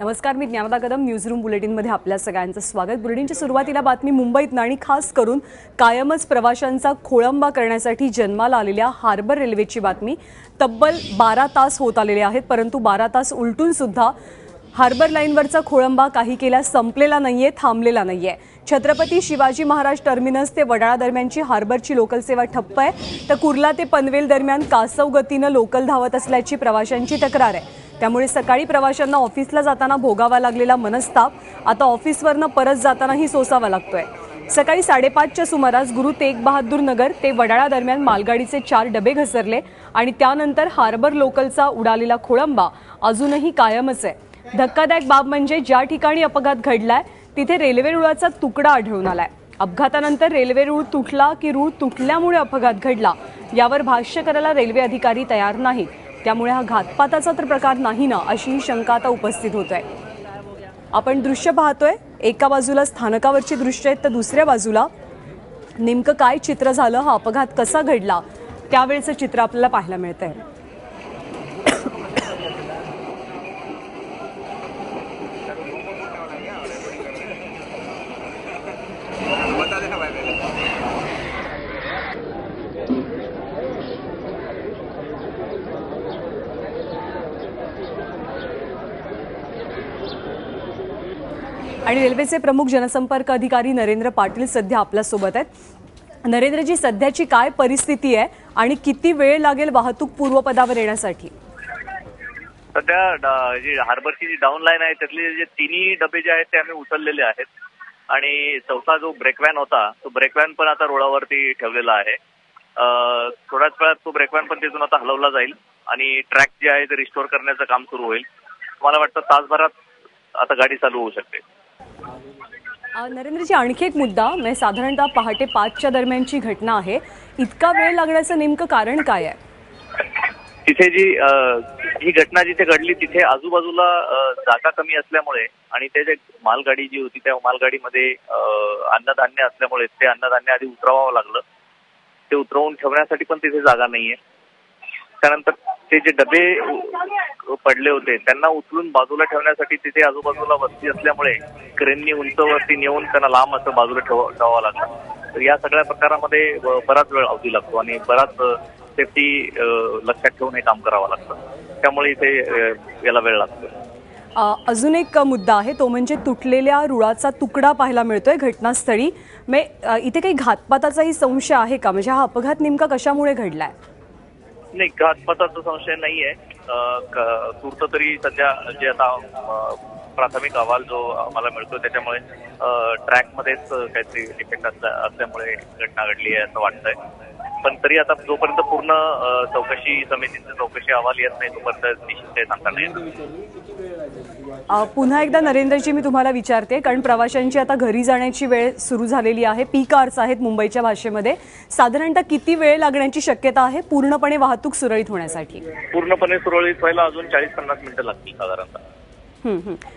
नमस्कार, मी ज्ञानदा कदम. न्यूजरूम बुलेटिनमध्ये आपल्या सगळ्यांचं स्वागत. बुलेटिनच्या सुरुवातीला बातमी मुंबईत आणि खास करून कायमच प्रवाशांचा खोळंबा करण्यासाठी जन्माला आलेल्या हार्बर रेल्वेची बातमी. तब्बल 12 तास होत आलेले आहेत, परंतु 12 तास उलटून सुद्धा हार्बर लाईनवरचा खोळंबा काही केल्या संपलेला नाहीये, थांबलेला नाहीये. छत्रपती शिवाजी महाराज टर्मिनस ते वडाळा दरम्यानची हार्बरची लोकल सेवा ठप्प आहे, तर कुर्ला ते पनवेल दरम्यान कासव गतीनं लोकल धावत असल्याची प्रवाशांची तक्रार आहे. त्यामुळे सकाळी प्रवाशांना ऑफिसला जाताना भोगावा लागलेला मनस्ताप आता ऑफिसवरनं परत जातानाही सोसावा लागतोय. सकाळी 5:30च्या सुमारास गुरु तेग बहादूर नगर ते वडाळा दरम्यान मालगाडीचे 4 डबे घसरले आणि त्यानंतर हार्बर लोकलचा उडालेला खोळंबा अजूनही कायमच आहे. धक्कादायक बाब म्हणजे ज्या ठिकाणी अपघात घडलाय तिथे रेल्वे रुळाचा तुकडा आढळून आलाय. अपघातानंतर रेल्वे रूळ तुटला की रूळ तुटल्यामुळे अपघात घडला यावर भाष्य करायला रेल्वे अधिकारी तयार नाहीत. त्यामुळे हा घातपाताचा तर प्रकार नाही ना, अशी शंका आता उपस्थित होत आहे. आपण दृश्य पाहतोय, एका बाजूला स्थानकावरची दृश्य आहेत तर दुसऱ्या बाजूला नेमकं काय चित्र झालं, हा अपघात कसा घडला त्यावेळेचं चित्र आपल्याला पाहायला मिळतंय. आणि रेल्वेचे प्रमुख जनसंपर्क अधिकारी नरेंद्र पाटील सध्या आपल्यासोबत आहेत. नरेंद्रजी, सध्याची काय परिस्थिती आहे आणि किती वेळ लागेल वाहतूक पूर्वपदावर येण्यासाठी? सध्या जी हार्बरची जी डाऊन लाईन आहे त्यातले जे तिन्ही डबे जे आहेत ते आम्ही उचललेले आहेत आणि चौथा जो ब्रेकवॅन होता तो ब्रेकवॅन पण आता रुळावरती ठेवलेला आहे. थोड्याच वेळात तो ब्रेकवॅन पण तिथून आता हलवला जाईल आणि ट्रॅक जे आहे ते रिस्टोअर करण्याचं काम सुरू होईल. मला वाटतं तासभरात आता गाडी चालू होऊ शकते. नरेंद्रजी, आणखी एक मुद्दा, म्हणजे साधारणतः पहाटे 5च्या दरम्यानची घटना आहे. इतका वेळ लागण्याचं नेमकं कारण काय आहे? तिथे जी ही घटना जिथे घडली तिथे आजूबाजूला जागा कमी असल्यामुळे आणि ते जे मालगाडी जी होती त्या मालगाडीमध्ये अन्नधान्य असल्यामुळे ते अन्नधान्य आधी उतरवावं लागलं. ते उतरवून ठेवण्यासाठी पण तिथे जागा नाहीये. त्यानंतर ते जे डबे पडले होते त्यांना उचलून बाजूला ठेवण्यासाठी तिथे आजूबाजूला वस्ती असल्यामुळे क्रेननी उंचवरती नेऊन त्यांना लांब असं बाजूला ठेवावं लागलं. तर या सगळ्या प्रकारामध्ये बराच वेळ अवधी लागतो आणि बराच सेफ्टी लक्षात ठेवून हे काम करावं लागतं. त्यामुळे इथे याला वेळ लागतो. अजून एक मुद्दा आहे, तो म्हणजे तुटलेल्या रुळाचा तुकडा पाहायला मिळतोय घटनास्थळी. इथे काही घातपाताचाही संशय आहे का? म्हणजे हा अपघात नेमका कशामुळे घडलाय? नाही, घातपाताचा संशय नाहीये. तूर्त तरी सध्या जे आता प्राथमिक अहवाल जो आम्हाला मिळतो त्याच्यामुळे ट्रॅकमध्येच काहीतरी डिफेक्ट असल्यामुळे घटना घडली आहे असं वाटतंय. पण तरी आता जोपर्यंत पूर्ण चौकशी समितीची चौकशी अहवाल येत नाही तोपर्यंत निश्चित काही सांगता नाही. पुन्हा एकदा नरेंद्रजी मी तुम्हाला विचारते, कारण प्रवाशांची आता घरी जाण्याची वेळ सुरू झालेली आहे. पीक आवर्स आहेत मुंबईच्या भाषेमध्ये. साधारणतः किती वेळ लागण्याची शक्यता आहे पूर्णपणे वाहतूक सुरळीत होण्यासाठी? पूर्णपणे सुरळीत व्हायला अजून 40-50 मिनिटं लागतील साधारणतः.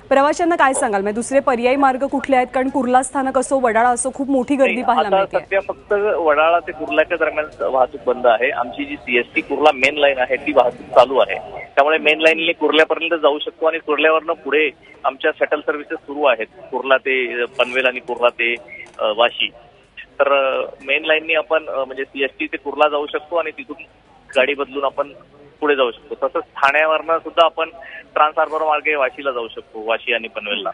प्रवाशांना काय सांगाल? म्हणजे दुसरे पर्यायी मार्ग कुठले आहेत? कारण कुर्ला स्थानक असो वडाळा असो खूप मोठी गर्दी पाहायला मिळते. सध्या फक्त वडाळा ते कुर्ल्याच्या दरम्यान वाहतूक बंद आहे. आमची जी सीएसटी कुर्ला मेन लाईन आहे ती वाहतूक चालू आहे. त्यामुळे मेन लाईनने कुर्ल्यापर्यंत जाऊ शकतो आणि कुर्ल्यावरनं पुढे आमच्या शटल सर्व्हिसेस सुरू आहेत, कुर्ला ते पनवेल आणि कुर्ला ते वाशी. तर मेन लाईननी आपण म्हणजे सीएसटी ते कुर्ला जाऊ शकतो आणि तिथून गाडी बदलून आपण पुढे जाऊ शकतो. तसंच ठाण्यावरनं सुद्धा आपण ट्रान्स हार्बर मार्गे वाशीला जाऊ शकतो, वाशी आणि पनवेलला.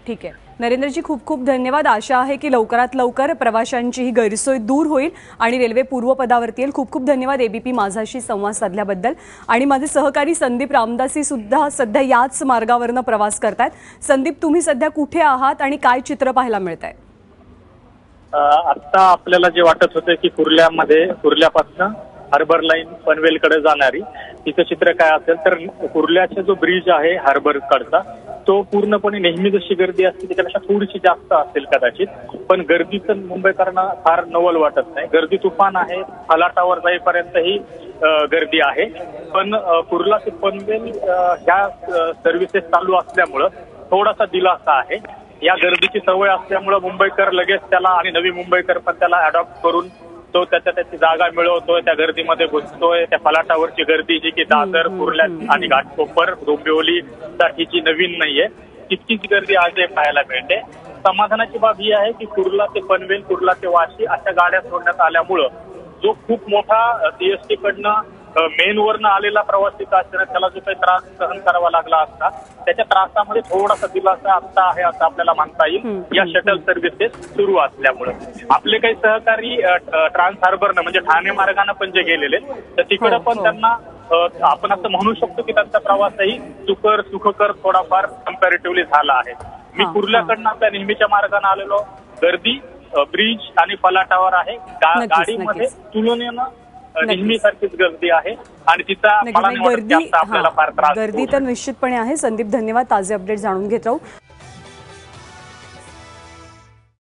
ठीक आहे नरेंद्रजी, खूप खूप धन्यवाद. आशा आहे की लवकरात लवकर प्रवाशांची ही गैरसोय दूर होईल आणि रेल्वे पूर्वपदावरती येईल. खूप खूप धन्यवाद एबीपी माझाशी संवाद साधल्याबद्दल. आणि माझे सहकारी संदीप रामदासी सुद्धा सध्या याच मार्गावरनं प्रवास करतायत. संदीप, तुम्ही सध्या कुठे आहात आणि काय चित्र पाहायला मिळत आहे? आता आपल्याला जे वाटत होतं की कुर्ल्यापासून हार्बर लाईन पनवेलकडे जाणारी, तिचं चित्र काय असेल तर कुर्ल्याचा जो ब्रिज आहे हार्बर कडचा तो पूर्णपणे नेहमी जशी गर्दी असते त्याच्यापेक्षा थोडीशी जास्त असेल कदाचित. पण गर्दीचं मुंबईकरांना फार नवल वाटत नाही. गर्दी तुफान आहे, फलाटावर जाईपर्यंतही गर्दी आहे. पण कुर्ला ते पनवेल ह्या सर्व्हिसेस चालू असल्यामुळं थोडासा दिलासा आहे. या गर्दीची सवय असल्यामुळं मुंबईकर लगेच त्याला आणि नवी मुंबईकर पण त्याला अडॉप्ट करून तो त्याची जागा मिळवतोय, त्या गर्दीमध्ये घुसतोय. त्या फलाटावरची गर्दी जी की दादर, कुर्ला आणि घाटकोपर, डोंबिवलीसाठीची नवीन नाहीये, तितकीच गर्दी आजही पाहायला मिळते. समाधानाची बाब ही आहे की कुर्ला ते पनवेल, कुर्ला ते वाशी अशा गाड्या सोडण्यात आल्यामुळं जो खूप मोठा सीएसटी कडनं मेनवरनं आलेला प्रवासी असताना त्याला जो काही त्रास सहन करावा लागला असता, त्याच्या त्रासामध्ये थोडासा दिलासा आता आहे असं आपल्याला मानता येईल या शटल सर्व्हिसेस सुरू असल्यामुळे. आपले काही सहकारी ट्रान्स हार्बरनं म्हणजे ठाणे मार्गाने पण जे गेलेले तर तिकडे पण त्यांना आपण असं म्हणू शकतो की त्यांचा प्रवासही सुखकर थोडाफार कम्पॅरेटिव्हली झाला आहे. मी कुर्ल्याकडनं आपल्या नेहमीच्या मार्गाने आलेलो, गर्दी ब्रिज आणि फलाटावर आहे. गाडीमध्ये तुलनेनं नेहमीसारखीच गर्दी आहे आणि तिचा गर्दी तर निश्चितपणे आहे. संदीप, धन्यवाद. ताजे अपडेट जाणून घेत राहू.